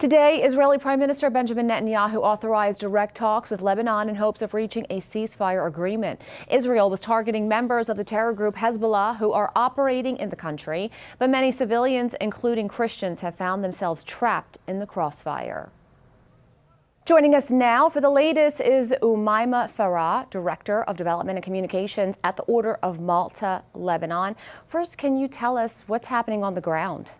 Today, Israeli Prime Minister Benjamin Netanyahu authorized direct talks with Lebanon in hopes of reaching a ceasefire agreement. Israel was targeting members of the terror group Hezbollah who are operating in the country, but many civilians, including Christians, have found themselves trapped in the crossfire. Joining us now for the latest is Oumayma Farah, Director of Development and Communications at the Order of Malta, Lebanon. First, can you tell us what's happening on the ground?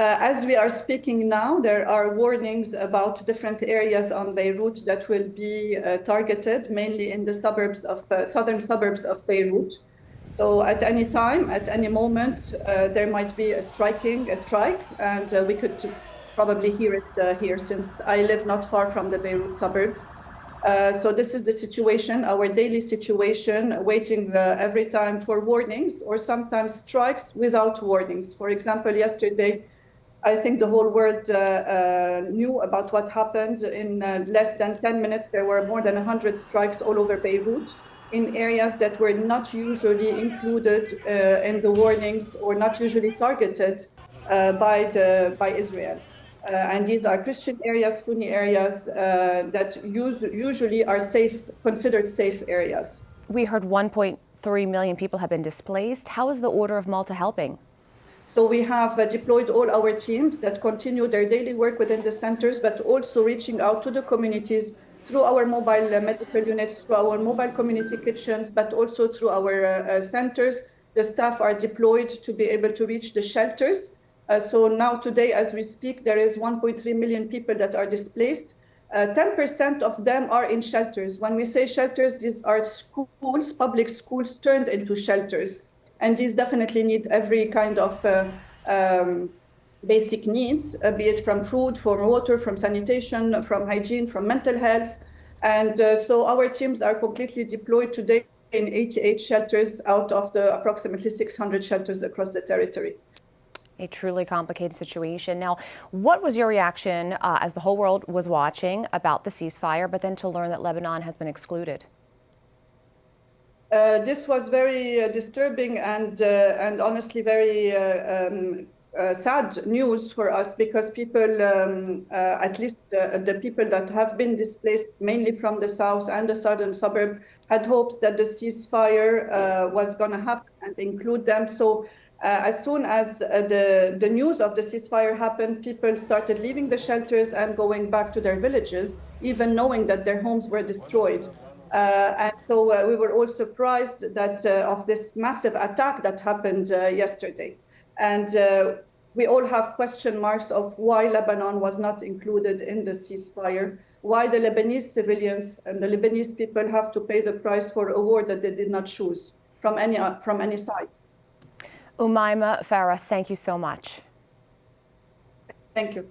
As we are speaking now, there are warnings about different areas on Beirut that will be targeted, mainly in the suburbs of southern suburbs of Beirut. So at any time, at any moment, there might be a strike, and we could probably hear it here, since I live not far from the Beirut suburbs. So this is the situation, our daily situation, waiting every time for warnings, or sometimes strikes without warnings. For example, yesterday, I think the whole world knew about what happened. In less than 10 minutes, there were more than 100 strikes all over Beirut in areas that were not usually included in the warnings or not usually targeted by Israel. And these are Christian areas, Sunni areas that usually are safe, considered safe areas. We heard 1.3 million people have been displaced. How is the Order of Malta helping? So we have deployed all our teams that continue their daily work within the centers, but also reaching out to the communities through our mobile medical units, through our mobile community kitchens, but also through our centers. The staff are deployed to be able to reach the shelters. So now today, as we speak, there is 1.3 million people that are displaced. 10% of them are in shelters. When we say shelters, these are schools, public schools turned into shelters. And these definitely need every kind of basic needs, be it from food, from water, from sanitation, from hygiene, from mental health. And so our teams are completely deployed today in 88 shelters out of the approximately 600 shelters across the territory. A truly complicated situation. Now, what was your reaction as the whole world was watching about the ceasefire, but then to learn that Lebanon has been excluded? This was very disturbing and honestly very sad news for us, because people, at least the people that have been displaced mainly from the south and the southern suburb, had hopes that the ceasefire was going to happen and include them. So as soon as the news of the ceasefire happened, people started leaving the shelters and going back to their villages, even knowing that their homes were destroyed. And so we were all surprised that of this massive attack that happened yesterday. And we all have question marks of why Lebanon was not included in the ceasefire, why the Lebanese civilians and the Lebanese people have to pay the price for a war that they did not choose from any side. Oumayma Farah, thank you so much. Thank you.